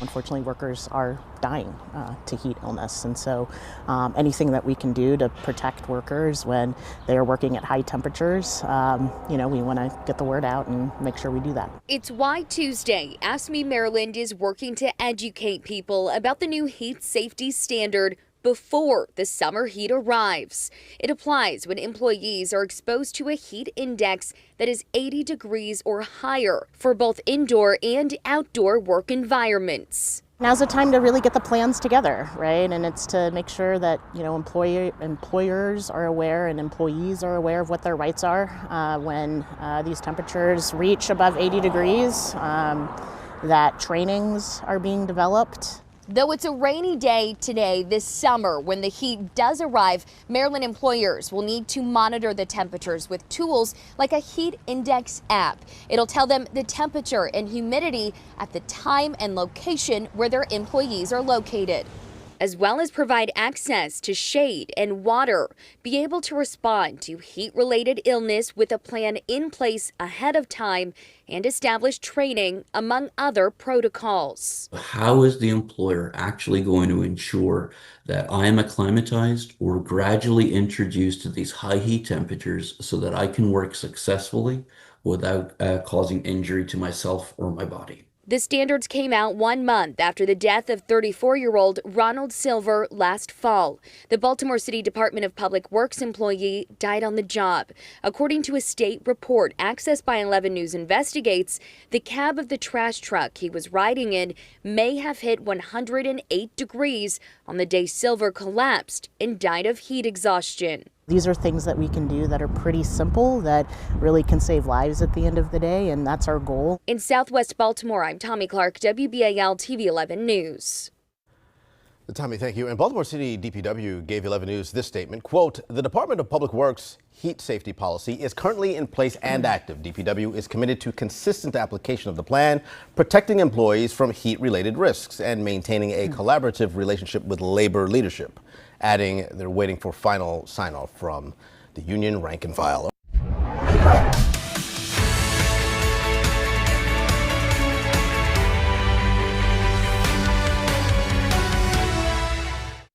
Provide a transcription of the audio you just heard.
Unfortunately, workers are dying to heat illness, and so anything that we can do to protect workers when they are working at high temperatures, we want to get the word out and make sure we do that. It's why Tuesday, Ask Me Maryland is working to educate people about the new heat safety standard before the summer heat arrives. It applies when employees are exposed to a heat index that is 80 degrees or higher for both indoor and outdoor work environments. Now's the time to really get the plans together, right? And it's to make sure that, employers are aware and employees are aware of what their rights are when these temperatures reach above 80 degrees, that trainings are being developed. Though it's a rainy day today this summer, when the heat does arrive, Maryland employers will need to monitor the temperatures with tools like a heat index app. It'll tell them the temperature and humidity at the time and location where their employees are located, as well as provide access to shade and water, be able to respond to heat-related illness with a plan in place ahead of time, and establish training, among other protocols. How is the employer actually going to ensure that I am acclimatized or gradually introduced to these high heat temperatures so that I can work successfully without causing injury to myself or my body? The standards came out 1 month after the death of 34-year-old Ronald Silver last fall. The Baltimore City Department of Public Works employee died on the job. According to a state report accessed by 11 News investigates, the cab of the trash truck he was riding in may have hit 108 degrees on the day Silver collapsed and died of heat exhaustion. These are things that we can do that are pretty simple, that really can save lives at the end of the day, and that's our goal. In Southwest Baltimore, I'm Tommy Clark, WBAL TV 11 News. Tommy, thank you. And Baltimore City DPW gave 11 News this statement, quote, "The Department of Public Works heat safety policy is currently in place and active. DPW is committed to consistent application of the plan, protecting employees from heat-related risks, and maintaining a collaborative relationship with labor leadership," adding they're waiting for final sign-off from the union rank and file.